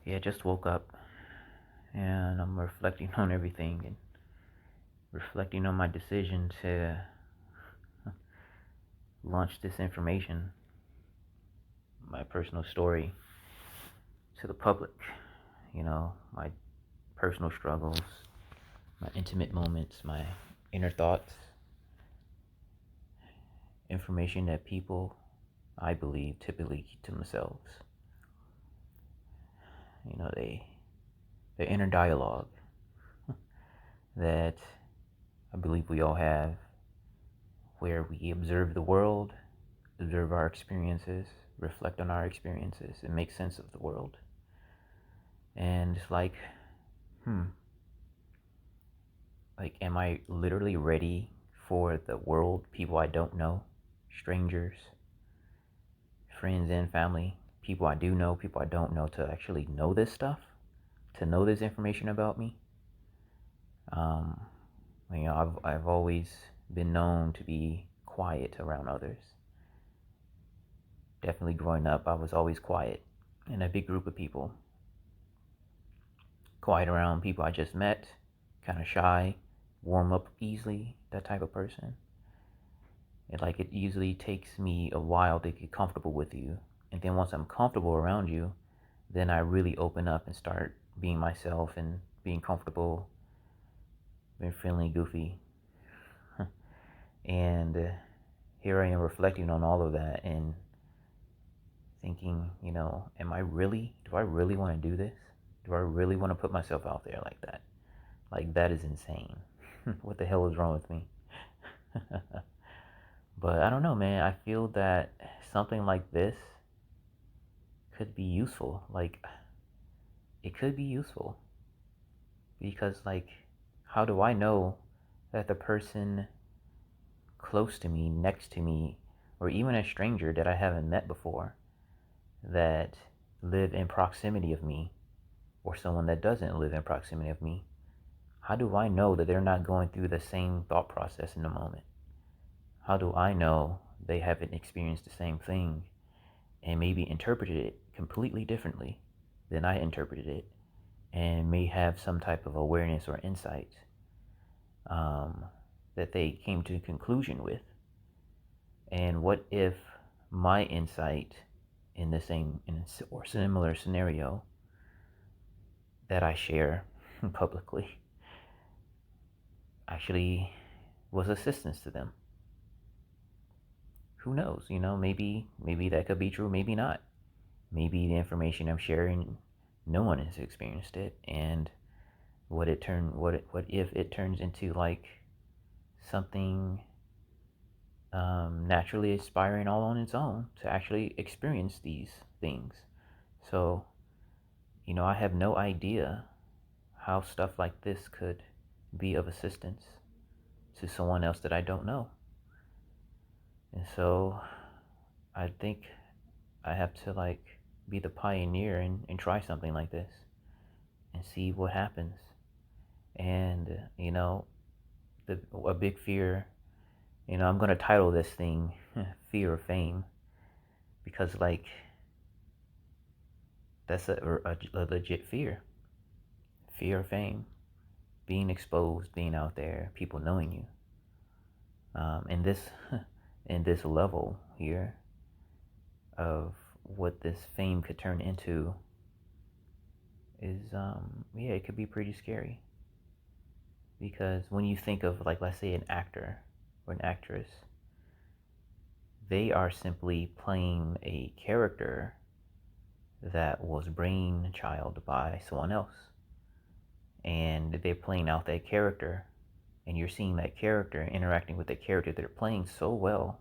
Yeah, just woke up and I'm reflecting on everything and reflecting on my decision to launch this information, my personal story, to the public. My personal struggles, my intimate moments, my inner thoughts, information that people, I believe, typically keep to themselves. The inner dialogue that I believe we all have, where we observe the world, observe our experiences, reflect on our experiences, and make sense of the world. And it's like, am I literally ready for the world, people I don't know, strangers, friends and family, people I do know, people I don't know, to actually know this stuff, to know this information about me? I've always been known to be quiet around others. Definitely growing up, I was always quiet in a big group of people. Quiet around people I just met, kind of shy, warm up easily, that type of person. It usually takes me a while to get comfortable with you. And then once I'm comfortable around you, then I really open up and start being myself and being comfortable, being friendly, goofy. And here I am reflecting on all of that and thinking, do I really want to do this? Do I really want to put myself out there like that? Like, that is insane. What the hell is wrong with me? But I don't know, man. I feel that something like this could be useful. It could be useful. Because, how do I know that the person close to me, next to me, or even a stranger that I haven't met before, that live in proximity of me, or someone that doesn't live in proximity of me, how do I know that they're not going through the same thought process in the moment? How do I know they haven't experienced the same thing and maybe interpreted it completely differently than I interpreted it, and may have some type of awareness or insight that they came to a conclusion with? And what if my insight in the same or similar scenario that I share publicly actually was assistance to them? Who knows? Maybe that could be true, maybe not. Maybe the information I'm sharing, no one has experienced it, and what if it turns into something naturally aspiring all on its own to actually experience these things. So, I have no idea how stuff like this could be of assistance to someone else that I don't know. And so I think I have to be the pioneer and try something like this and see what happens. And a big fear, I'm going to title this thing Fear of Fame, because that's a legit fear of fame, being exposed, being out there, people knowing you. And this in this level here of what this fame could turn into is it could be pretty scary. Because when you think of, let's say, an actor or an actress, they are simply playing a character that was brainchild by someone else, and they're playing out that character, and you're seeing that character interacting with the character they're playing so well,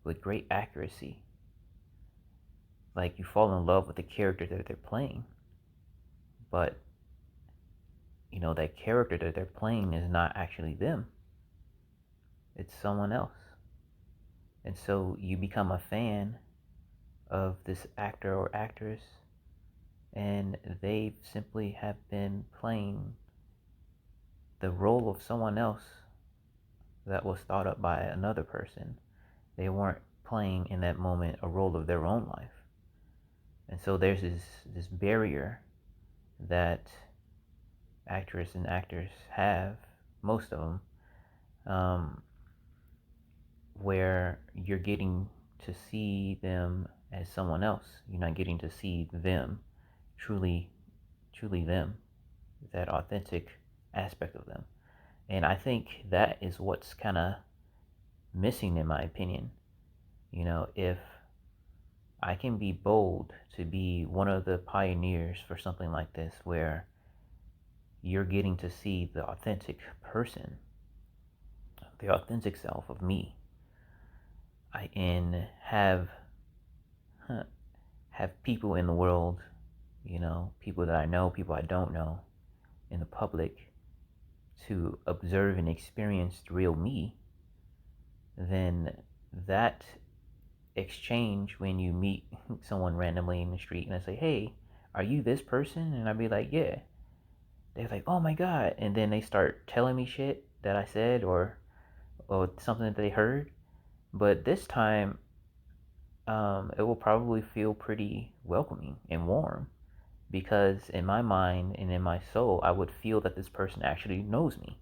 with great accuracy. You fall in love with the character that they're playing, but that character that they're playing is not actually them. It's someone else. And so you become a fan of this actor or actress, and they simply have been playing the role of someone else that was thought up by another person. They weren't playing in that moment a role of their own life. And so there's this barrier that actors and actors have, most of them, um, where you're getting to see them as someone else. You're not getting to see them, truly, truly them, that authentic aspect of them. And I think that is what's kind of missing, in my opinion. If I can be bold to be one of the pioneers for something like this, where you're getting to see the authentic person, the authentic self of me, and have people in the world, people that I know, people I don't know, in the public, to observe and experience the real me, then that exchange when you meet someone randomly in the street and I say, hey, are you this person? And I'd be like, yeah. They're like, oh my God. And then they start telling me shit that I said, or something that they heard. But this time, it will probably feel pretty welcoming and warm, because in my mind and in my soul, I would feel that this person actually knows me,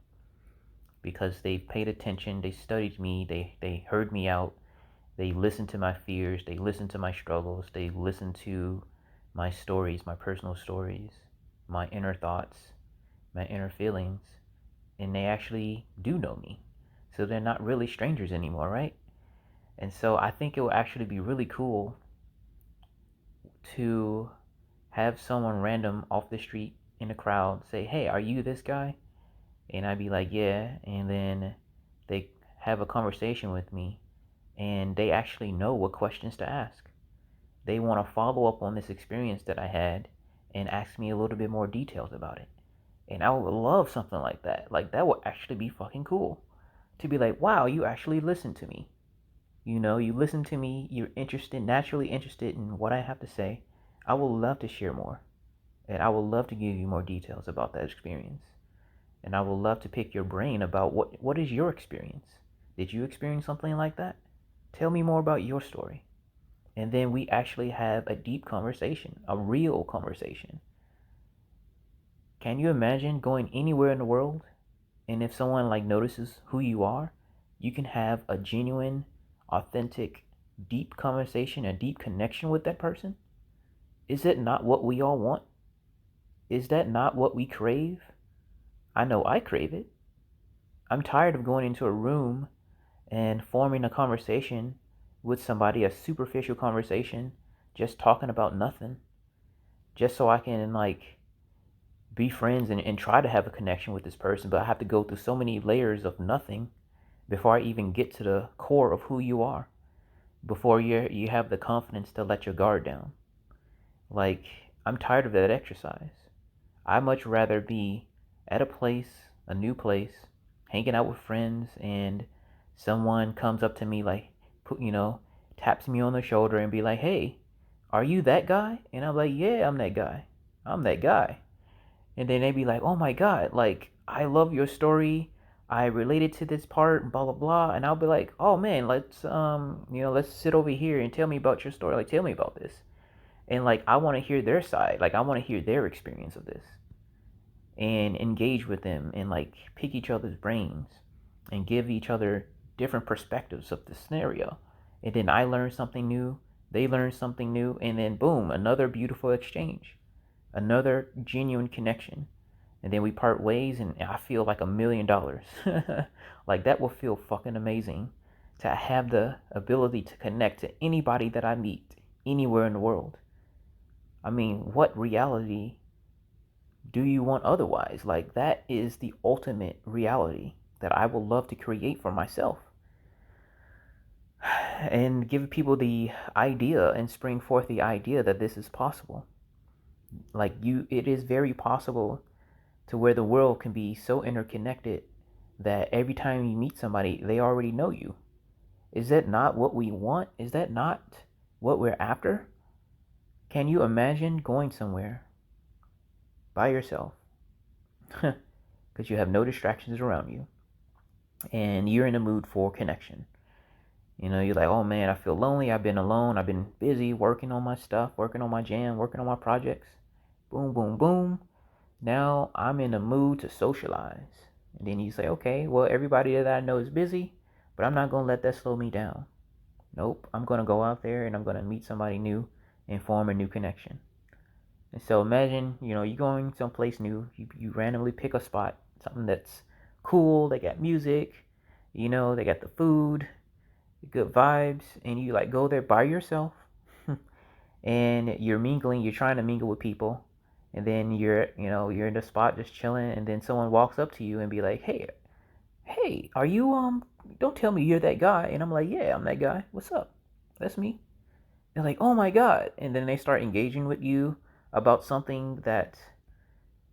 because they paid attention, they studied me, they heard me out, they listened to my fears, they listened to my struggles, they listened to my stories, my personal stories, my inner thoughts, my inner feelings, and they actually do know me. So they're not really strangers anymore, right? And so I think it will actually be really cool to have someone random off the street in the crowd say, hey, are you this guy? And I'd be like, yeah. And then they have a conversation with me, and they actually know what questions to ask. They want to follow up on this experience that I had and ask me a little bit more details about it. And I would love something like that. Like, that would actually be fucking cool. To be like, wow, you actually listened to me. You listen to me, you're naturally interested in what I have to say. I would love to share more. And I would love to give you more details about that experience. And I would love to pick your brain about what is your experience. Did you experience something like that? Tell me more about your story. And then we actually have a deep conversation, a real conversation. Can you imagine going anywhere in the world, and if someone notices who you are, you can have a genuine, authentic, deep conversation, a deep connection with that person? Is that not what we all want? Is that not what we crave? I know I crave it. I'm tired of going into a room and forming a conversation with somebody, a superficial conversation, just talking about nothing, just so I can be friends and try to have a connection with this person, but I have to go through so many layers of nothing before I even get to the core of who you are, before you have the confidence to let your guard down. I'm tired of that exercise. I much rather be at a place, a new place, hanging out with friends, and someone comes up to me, taps me on the shoulder and be like, hey, are you that guy? And I'm like, yeah, I'm that guy. I'm that guy. And then they be like, oh my God, I love your story. I related to this part, blah, blah, blah. And I'll be like, oh man, let's sit over here and tell me about your story. Tell me about this. And I want to hear their side. I want to hear their experience of this, and engage with them, and pick each other's brains and give each other different perspectives of the scenario. And then I learn something new, they learn something new, and then boom, another beautiful exchange, another genuine connection. And then we part ways, and I feel like $1,000,000. That will feel fucking amazing, to have the ability to connect to anybody that I meet anywhere in the world. I mean, what reality do you want otherwise? That is the ultimate reality that I would love to create for myself, and give people the idea and spring forth the idea that this is possible. It is very possible to where the world can be so interconnected that every time you meet somebody, they already know you. Is that not what we want? Is that not what we're after? Can you imagine going somewhere by yourself, because you have no distractions around you, and you're in a mood for connection? You're like, oh man, I feel lonely. I've been alone. I've been busy working on my stuff, working on my jam, working on my projects. Boom, boom, boom. Now I'm in the mood to socialize. And then you say, okay, well, everybody that I know is busy, but I'm not going to let that slow me down. Nope, I'm going to go out there and I'm going to meet somebody new and form a new connection. And so imagine, you're going someplace new. You randomly pick a spot, something that's cool. They got music, they got the food, good vibes, and you like go there by yourself, and you're mingling. You're trying to mingle with people, and then you're in the spot just chilling, and then someone walks up to you and be like, hey, are you Don't tell me you're that guy. And I'm like, yeah, I'm that guy. What's up? That's me. They're like, oh my god, and then they start engaging with you about something that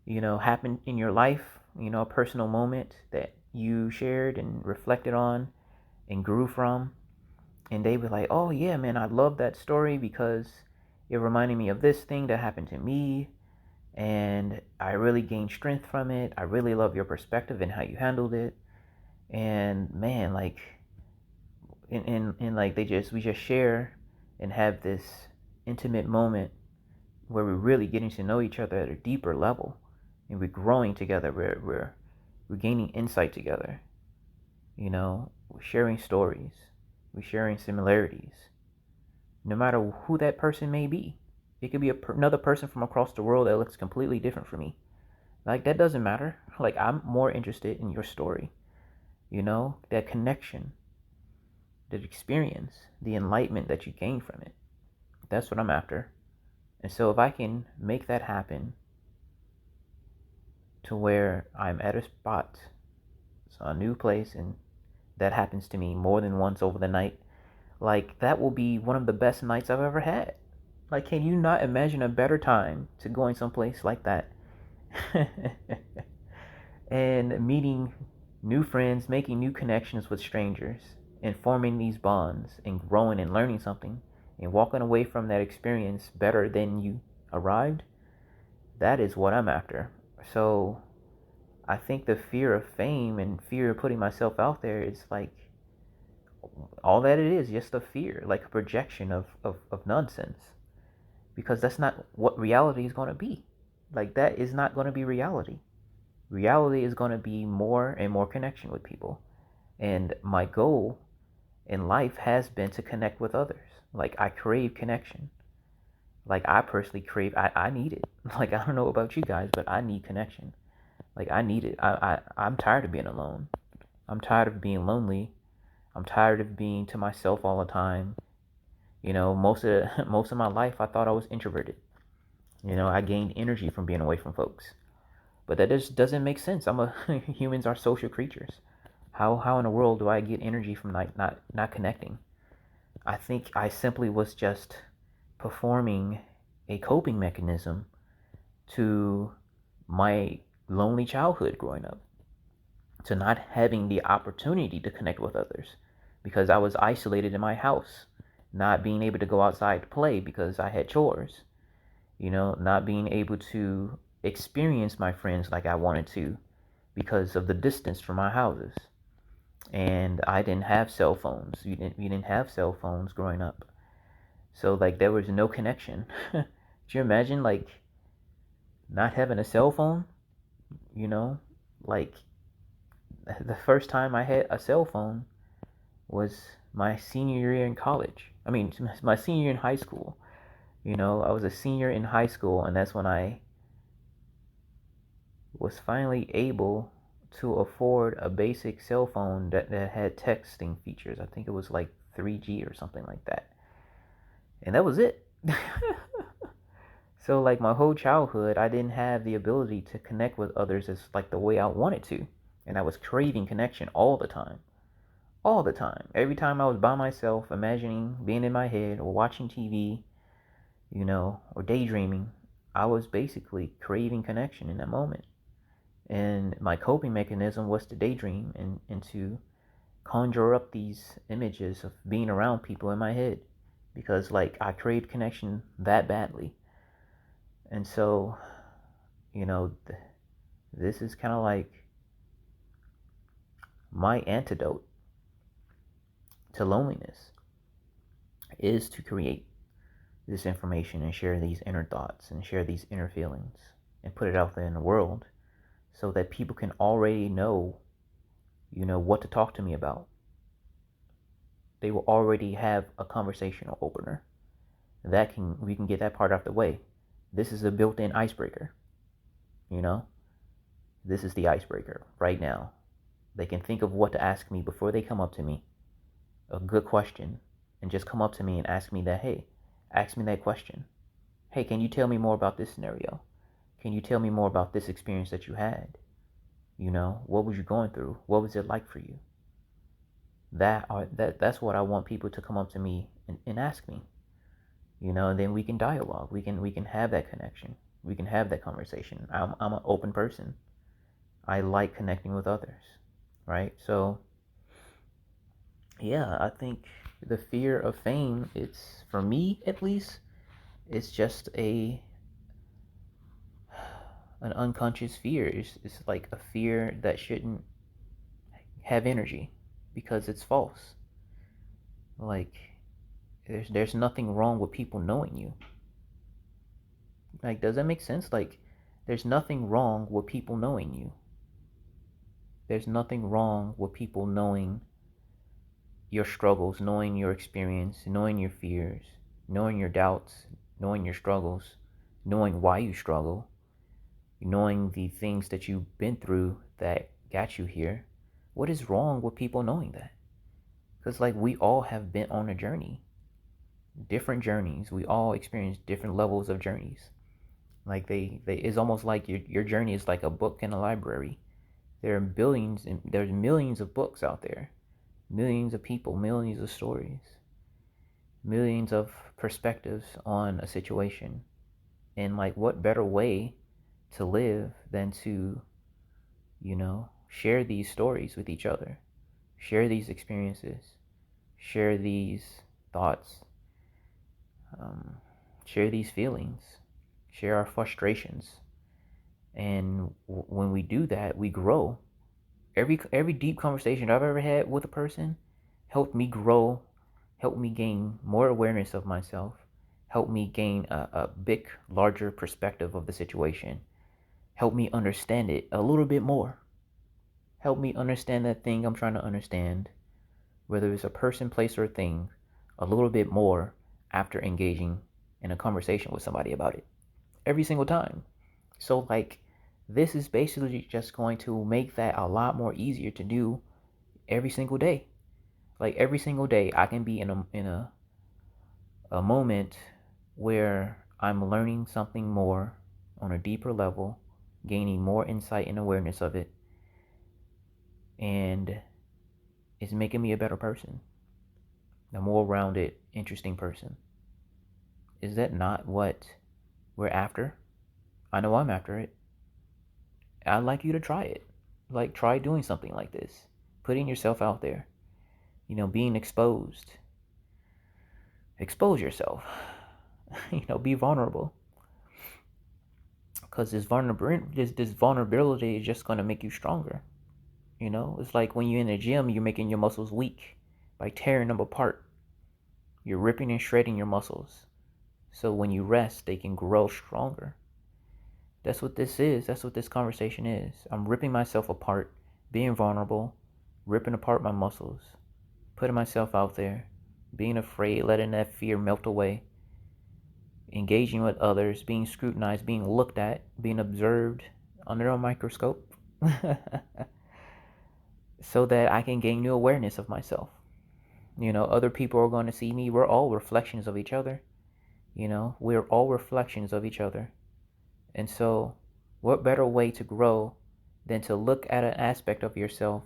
happened in your life, a personal moment that you shared and reflected on and grew from. And they were like, oh yeah, man, I love that story because it reminded me of this thing that happened to me, and I really gained strength from it. I really love your perspective and how you handled it. And man, like and like we just share and have this intimate moment where we're really getting to know each other at a deeper level, and we're growing together. We're gaining insight together. We're sharing stories. We're sharing similarities. No matter who that person may be, it could be another person from across the world that looks completely different from me. Like, that doesn't matter. Like, I'm more interested in your story. That connection, that experience, the enlightenment that you gain from it. That's what I'm after. And so if I can make that happen to where I'm at a spot, so a new place, and that happens to me more than once over the night, like, that will be one of the best nights I've ever had. Like, can you not imagine a better time to going someplace like that? And meeting new friends, making new connections with strangers, and forming these bonds, and growing and learning something, and walking away from that experience better than you arrived. That is what I'm after. So I think the fear of fame and fear of putting myself out there is like all that it is, just a fear, like a projection of nonsense. Because that's not what reality is going to be. Like, that is not going to be reality. Reality is going to be more and more connection with people. And my goal in life has been to connect with others. Like, I crave connection. Like, I personally crave, I need it. Like, I don't know about you guys, but I need connection. Like, I need it. I'm tired of being alone. I'm tired of being lonely. I'm tired of being to myself all the time. Most of my life I thought I was introverted. I gained energy from being away from folks. But that just doesn't make sense. Humans are social creatures. How in the world do I get energy from not connecting? I think I simply was just performing a coping mechanism to my lonely childhood growing up, to not having the opportunity to connect with others because I was isolated in my house, not being able to go outside to play because I had chores, not being able to experience my friends like I wanted to because of the distance from my houses. And I didn't have cell phones. We didn't have cell phones growing up. So like there was no connection. Could you imagine like not having a cell phone? Like the first time I had a cell phone was my senior year in college. I mean, my senior year in high school. I was a senior in high school, and that's when I was finally able to afford a basic cell phone that had texting features. I think it was like 3G or something like that. And that was it. So like my whole childhood, I didn't have the ability to connect with others as like the way I wanted to. And I was craving connection all the time. All the time. Every time I was by myself, imagining being in my head or watching TV, or daydreaming, I was basically craving connection in that moment. And my coping mechanism was to daydream and to conjure up these images of being around people in my head because like I craved connection that badly. And so, this is kind of like my antidote to loneliness is to create. this information and share these inner thoughts and share these inner feelings and put it out there in the world so that people can already know, what to talk to me about. They will already have a conversational opener. We can get that part out the way. This is a built-in icebreaker. This is the icebreaker right now. They can think of what to ask me before they come up to me. A good question. And just come up to me and ask me that, hey, ask me that question. Hey, can you tell me more about this scenario? Can you tell me more about this experience that you had? What was you going through? What was it like for you? That's what I want people to come up to me and ask me. And then we can dialogue. We can have that connection. We can have that conversation. I'm an open person. I like connecting with others, right? So, yeah, I think the fear of fame, it's, for me at least, it's just an unconscious fear. It's like a fear that shouldn't have energy because it's false. Like, there's nothing wrong with people knowing you. Like, does that make sense? Like, there's nothing wrong with people knowing you. There's nothing wrong with people knowing your struggles, knowing your experience, knowing your fears, knowing your doubts, knowing your struggles, knowing why you struggle, knowing the things that you've been through that got you here. What is wrong with people knowing that? Because, like, we all have been on a journey, different journeys. We all experience different levels of journeys. Like, it's almost like your journey is like a book in a library. There's millions of books out there, millions of people, millions of stories, millions of perspectives on a situation. And, like, what better way to live than to, share these stories with each other, share these experiences, share these thoughts, share these feelings, share our frustrations. And when we do that, we grow. Every deep conversation I've ever had with a person helped me grow, helped me gain more awareness of myself, helped me gain a big, larger perspective of the situation, helped me understand it a little bit more, helped me understand that thing I'm trying to understand, whether it's a person, place, or thing, a little bit more after engaging in a conversation with somebody about it. Every single time. So, like, this is basically just going to make that a lot more easier to do every single day. Like, every single day I can be in a moment where I'm learning something more on a deeper level, gaining more insight and awareness of it, and it's making me a better person, a more rounded, interesting person. Is that not what we're after? I know I'm after it. I'd like you to try it. Like, try doing something like this. Putting yourself out there. Being exposed. Expose yourself. Be vulnerable. Because this vulnerability is just going to make you stronger. It's like when you're in the gym, you're making your muscles weak by tearing them apart. You're ripping and shredding your muscles. So when you rest, they can grow stronger. That's what this is. That's what this conversation is. I'm ripping myself apart, being vulnerable, ripping apart my muscles, putting myself out there, being afraid, letting that fear melt away, engaging with others, being scrutinized, being looked at, being observed under a microscope so that I can gain new awareness of myself. Other people are going to see me. We're all reflections of each other. We're all reflections of each other. And so, what better way to grow than to look at an aspect of yourself,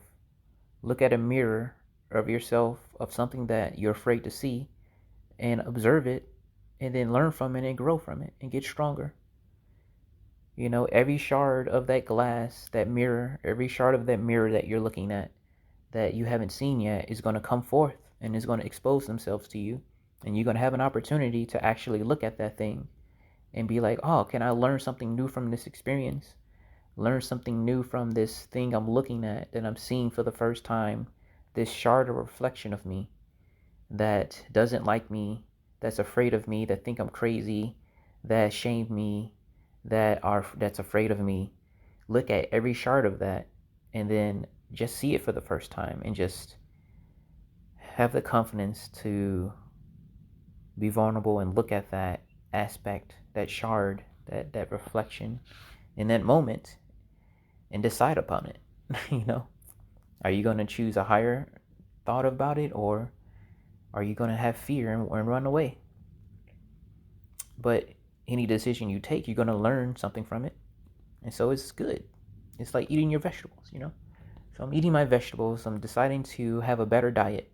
look at a mirror of yourself, of something that you're afraid to see, and observe it, and then learn from it and grow from it and get stronger. Every shard of that glass, that mirror, every shard of that mirror that you're looking at that you haven't seen yet is going to come forth and is going to expose themselves to you. And you're going to have an opportunity to actually look at that thing and be like, oh, can I learn something new from this experience? Learn something new from this thing I'm looking at that I'm seeing for the first time, this shard of reflection of me that doesn't like me, that's afraid of me, that think I'm crazy, that shame me, that's afraid of me, look at every shard of that and then just see it for the first time and just have the confidence to be vulnerable and look at that aspect, that shard, that reflection in that moment and decide upon it. You know, are you going to choose a higher thought about it, or are you going to have fear and run away? But any decision you take, you're going to learn something from it. And so it's good. It's like eating your vegetables, you know? So I'm eating my vegetables. I'm deciding to have a better diet.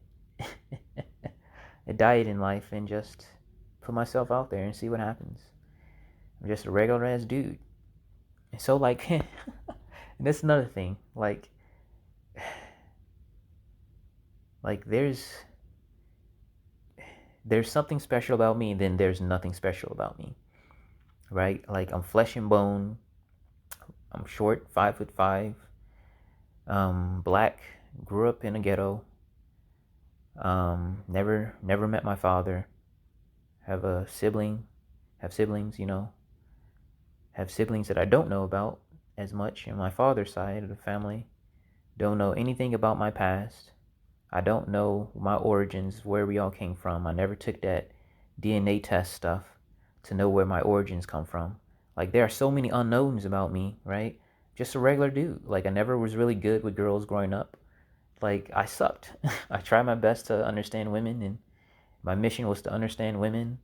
A diet in life, and just put myself out there and see what happens. I'm just a regular ass dude. And so like, and that's another thing. Like there's something special about me, and then there's nothing special about me. Right? Like, I'm flesh and bone. I'm short, 5'5", black, grew up in a ghetto. Never met my father. Have siblings, you know. Have siblings that I don't know about as much in my father's side of the family. Don't know anything about my past. I don't know my origins, where we all came from. I never took that DNA test stuff to know where my origins come from. Like, there are so many unknowns about me, right? Just a regular dude. Like, I never was really good with girls growing up. Like, I sucked. I tried my best to understand women, and my mission was to understand women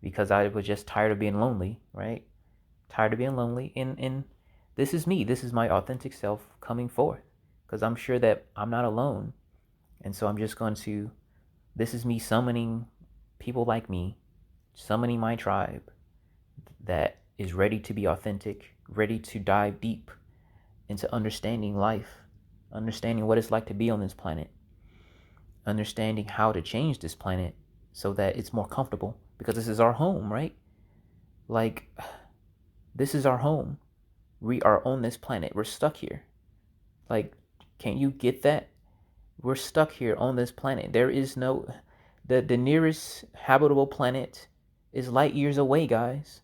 because I was just tired of being lonely, right? Tired of being lonely. And this is me. This is my authentic self coming forth, because I'm sure that I'm not alone. And so I'm just going to, this is me summoning people like me, summoning my tribe that is ready to be authentic, ready to dive deep into understanding life, understanding what it's like to be on this planet, understanding how to change this planet so that it's more comfortable, because this is our home, right? Like, this is our home. We are on this planet. We're stuck here. Like, can you get that? We're stuck here on this planet. There is no, the nearest habitable planet is light years away, guys.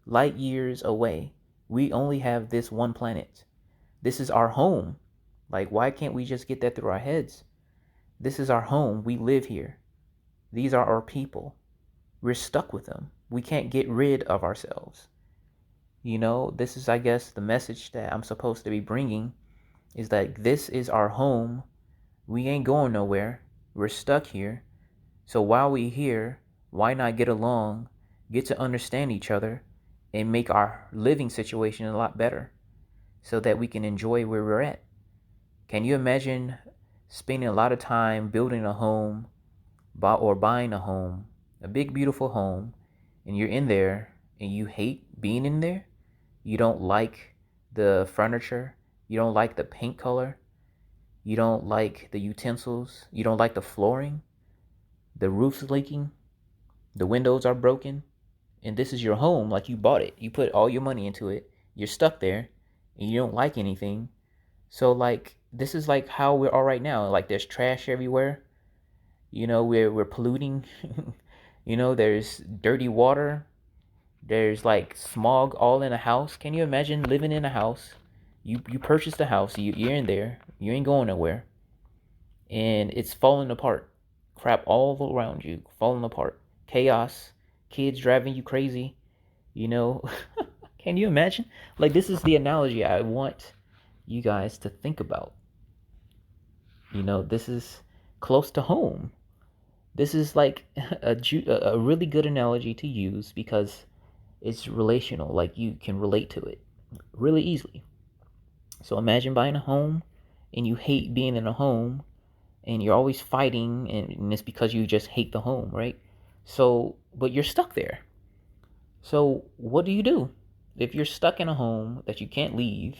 Light years away. We only have this one planet. This is our home. Like, why can't we just get that through our heads? This is our home. We live here. These are our people. We're stuck with them. We can't get rid of ourselves. You know, this is, I guess, the message that I'm supposed to be bringing, is that this is our home. We ain't going nowhere. We're stuck here. So while we're here, why not get along, get to understand each other, and make our living situation a lot better so that we can enjoy where we're at? Can you imagine spending a lot of time building a home or buying a home, a big, beautiful home, and you're in there and you hate being in there? You don't like the furniture. You don't like the paint color. You don't like the utensils. You don't like the flooring. The roof's leaking. The windows are broken. And this is your home. Like, you bought it. You put all your money into it. You're stuck there. And you don't like anything. So, like, this is like how we're all right now. Like, there's trash everywhere. You know, we're polluting. You know, there's dirty water. There's like smog all in a house. Can you imagine living in a house? You purchased a house. You're in there. You ain't going nowhere. And it's falling apart. Crap all around you. Falling apart. Chaos. Kids driving you crazy. You know. Can you imagine? Like, this is the analogy I want you guys to think about. You know, this is close to home. This is like a really good analogy to use because it's relational. Like, you can relate to it really easily. So imagine buying a home and you hate being in a home and you're always fighting, and it's because you just hate the home, right? So, but you're stuck there. So what do? If you're stuck in a home that you can't leave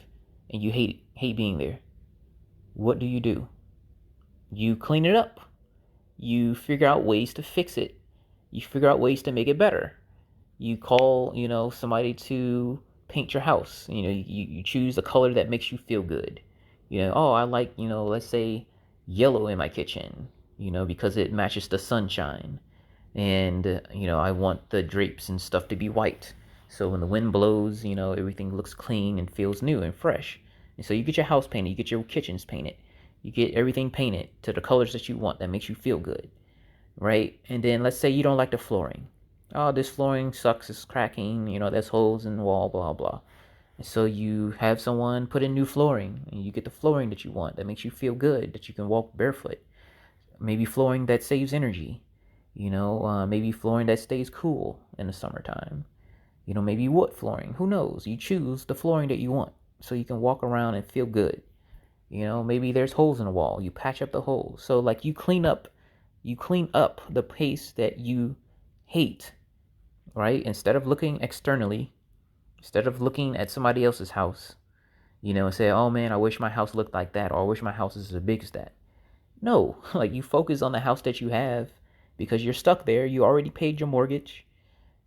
and you hate being there, what do? You clean it up. You figure out ways to fix it. You figure out ways to make it better. You call, somebody to paint your house. You choose a color that makes you feel good. I like, let's say yellow in my kitchen, because it matches the sunshine. And I want the drapes and stuff to be white, so when the wind blows, everything looks clean and feels new and fresh. And so you get your house painted, you get your kitchens painted, you get everything painted to the colors that you want, that makes you feel good, right? And then let's say you don't like the flooring. Oh, this flooring sucks, it's cracking, there's holes in the wall, blah blah. And so you have someone put in new flooring, and you get the flooring that you want, that makes you feel good, that you can walk barefoot. Maybe flooring that saves energy. Maybe flooring that stays cool in the summertime. Maybe wood flooring. Who knows? You choose the flooring that you want so you can walk around and feel good. Maybe there's holes in the wall. You patch up the holes. So like you clean up the place that you hate, right? Instead of looking externally, instead of looking at somebody else's house, and say, oh man, I wish my house looked like that, or I wish my house is as big as that. No, like you focus on the house that you have because you're stuck there. You already paid your mortgage.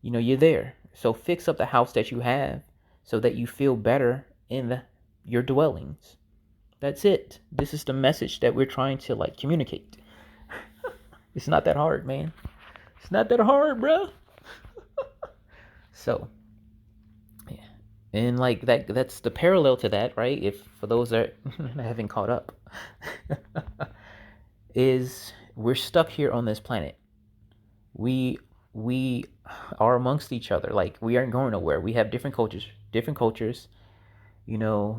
You're there. So fix up the house that you have so that you feel better in your dwellings. That's it. This is the message that we're trying to communicate. It's not that hard, man. It's not that hard, bro. So, yeah. And that's the parallel to that, right? If for those that haven't caught up, is we're stuck here on this planet. We are amongst each other. Like we aren't going nowhere. We have different cultures.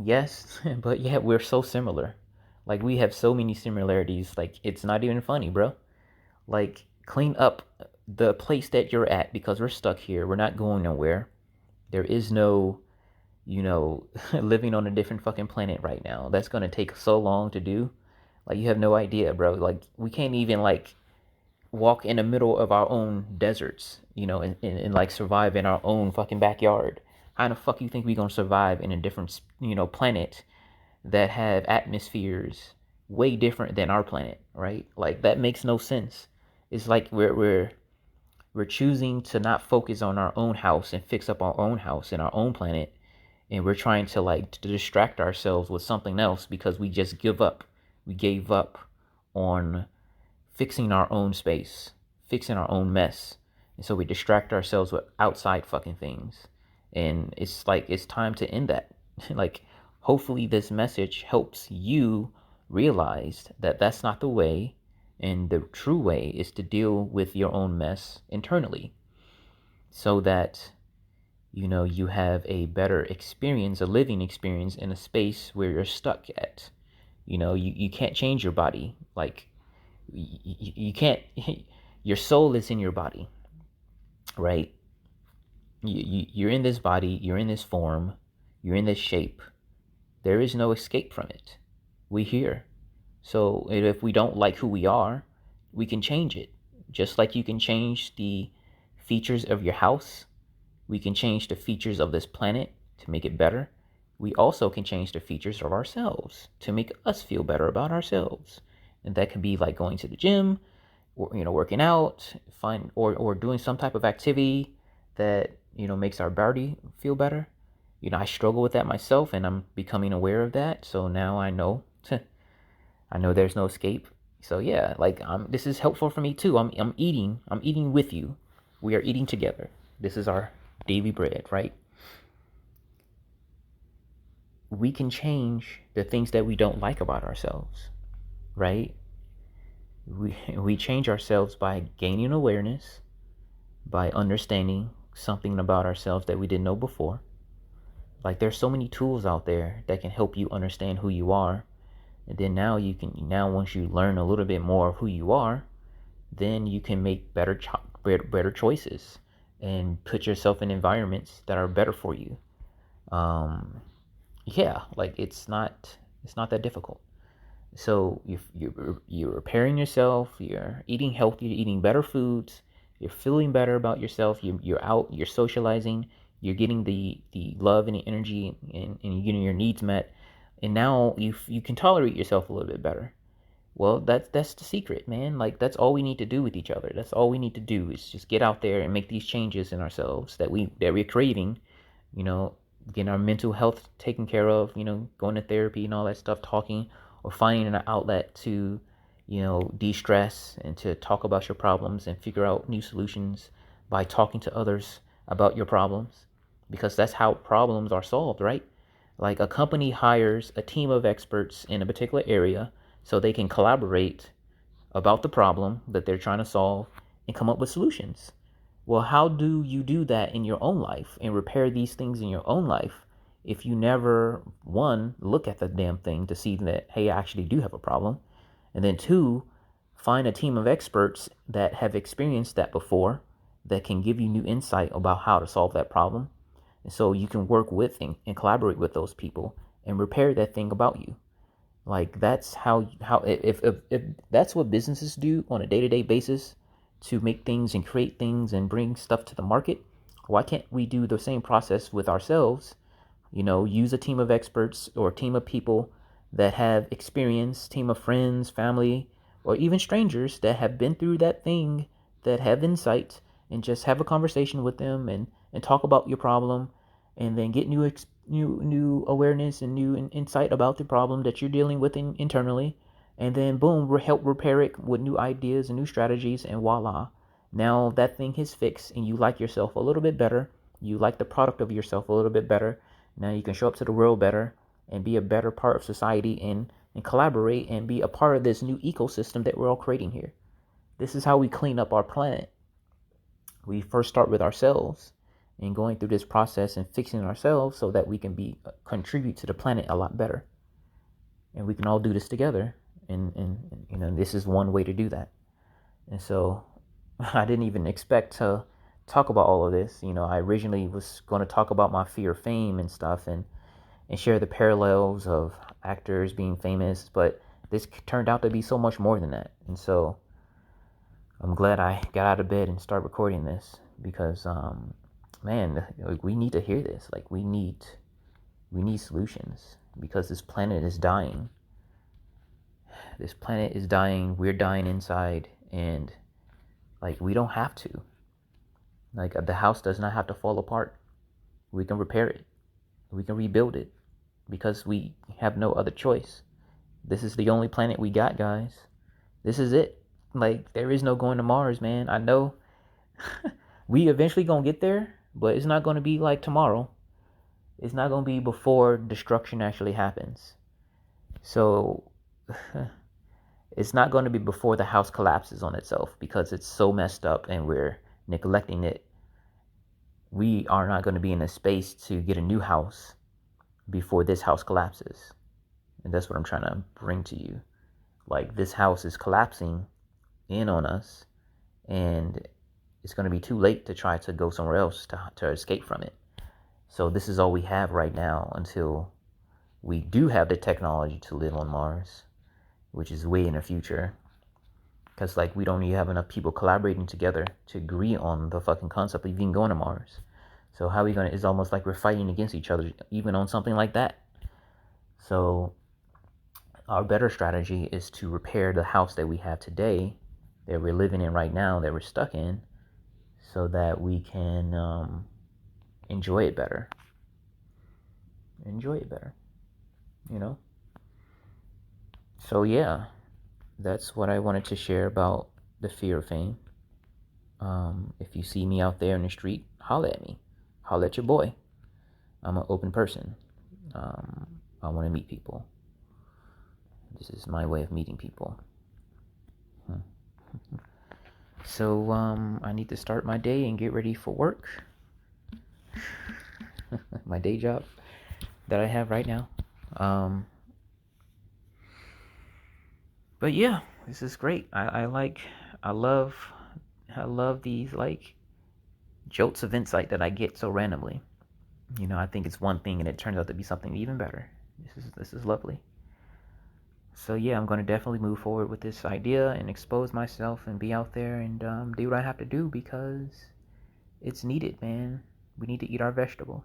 Yes, but yeah, we're so similar. Like we have so many similarities. Like it's not even funny, bro. Like clean up the place that you're at because we're stuck here. We're not going nowhere. There is no, living on a different fucking planet right now. That's gonna take so long to do. Like you have no idea, bro. Like we can't even walk in the middle of our own deserts, and survive in our own fucking backyard. How the fuck you think we gonna survive in a different, planet that have atmospheres way different than our planet, right? Like that makes no sense. It's like we're choosing to not focus on our own house and fix up our own house and our own planet, and we're trying to distract ourselves with something else because we just give up. We gave up on fixing our own space, fixing our own mess. And so we distract ourselves with outside fucking things. And it's time to end that. Hopefully this message helps you realize that that's not the way. And the true way is to deal with your own mess internally so that, you have a better experience, a living experience in a space where you're stuck at. You can't change your body. You can't, your soul is in your body, right? You're in this body, you're in this form, you're in this shape. There is no escape from it. We're here. So if we don't like who we are, we can change it. Just like you can change the features of your house, we can change the features of this planet to make it better. We also can change the features of ourselves to make us feel better about ourselves. And that can be like going to the gym, or working out, or doing some type of activity that makes our body feel better. I struggle with that myself, and I'm becoming aware of that. So now I know, I know there's no escape. So yeah, this is helpful for me too. I'm eating with you. We are eating together. This is our daily bread, right? We can change the things that we don't like about ourselves, right? We change ourselves by gaining awareness, by understanding something about ourselves that we didn't know before. Like there's so many tools out there that can help you understand who you are. And then now once you learn a little bit more of who you are, then you can make better choices and put yourself in environments that are better for you. Yeah, it's not that difficult. So you're repairing yourself, you're eating healthy, you're eating better foods, you're feeling better about yourself, you're out, you're socializing, you're getting the love and the energy, and you're getting your needs met, and now you can tolerate yourself a little bit better. Well, that's the secret, man. That's all we need to do with each other. That's all we need to do is just get out there and make these changes in ourselves that we're craving, getting our mental health taken care of, going to therapy and all that stuff, talking, or finding an outlet to, de-stress and to talk about your problems and figure out new solutions by talking to others about your problems, because that's how problems are solved, right? Like, a company hires a team of experts in a particular area so they can collaborate about the problem that they're trying to solve and come up with solutions. Well, how do you do that in your own life and repair these things in your own life if you never, one, look at the damn thing to see that, hey, I actually do have a problem, and then two, find a team of experts that have experienced that before that can give you new insight about how to solve that problem. And so you can work with and collaborate with those people and repair that thing about you. Like, that's how if that's what businesses do on a day-to-day basis to make things and create things and bring stuff to the market, why can't we do the same process with ourselves? Use a team of experts or a team of people that have experience, team of friends, family, or even strangers that have been through that thing, that have insight, and just have a conversation with them and talk about your problem, and then get new awareness and new insight about the problem that you're dealing with internally, and then boom, help repair it with new ideas and new strategies, and voila, now that thing is fixed and you like yourself a little bit better, you like the product of yourself a little bit better. Now you can show up to the world better and be a better part of society, and collaborate and be a part of this new ecosystem that we're all creating here. This is how we clean up our planet. We first start with ourselves and going through this process and fixing ourselves so that we can contribute to the planet a lot better. And we can all do this together. And this is one way to do that. And so I didn't even expect to talk about all of this. I originally was going to talk about my fear of fame and stuff, and share the parallels of actors being famous, but this turned out to be so much more than that. And so I'm glad I got out of bed and started recording this, because man, we need to hear this. Like, we need solutions, because this planet is dying. This planet is dying. We're dying inside, and like, we don't have to. Like, the house does not have to fall apart. We can repair it. We can rebuild it, because we have no other choice. This is the only planet we got, guys. This is it. Like, there is no going to Mars, man. I know we eventually gonna get there, but it's not gonna be like tomorrow. It's not gonna be before destruction actually happens. So it's not going to be before the house collapses on itself, because it's so messed up and we're neglecting it. We are not going to be in a space to get a new house before this house collapses. And that's what I'm trying to bring to you. Like, this house is collapsing in on us, and it's going to be too late to try to go somewhere else to escape from it. So this is all we have right now until we do have the technology to live on Mars, which is way in the future. Because, like, we don't even have enough people collaborating together to agree on the fucking concept of even going to Mars. So how are we going to, it's almost like we're fighting against each other, even on something like that. So our better strategy is to repair the house that we have today, that we're living in right now, that we're stuck in, so that we can enjoy it better. So yeah, that's what I wanted to share about the fear of fame. If you see me out there in the street, holler at me. Holler at your boy. I'm an open person. I want to meet people. This is my way of meeting people. So I need to start my day and get ready for work. My day job that I have right now. But yeah, this is great. I love these, like, jolts of insight that I get so randomly. I think it's one thing and it turns out to be something even better. This is lovely. So yeah, I'm going to definitely move forward with this idea and expose myself and be out there and do what I have to do, because it's needed, man. We need to eat our vegetables.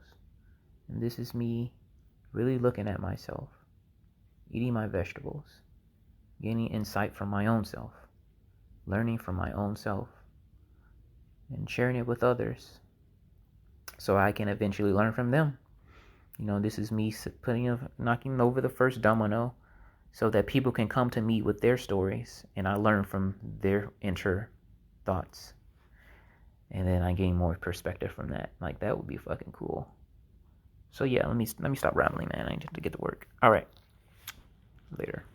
And this is me really looking at myself, eating my vegetables, gaining insight from my own self, learning from my own self, and sharing it with others so I can eventually learn from them. This is me knocking over the first domino, so that people can come to me with their stories and I learn from their inner thoughts. And then I gain more perspective from that. Like, that would be fucking cool. So yeah, let me stop rambling, man. I need to get to work. All right. Later.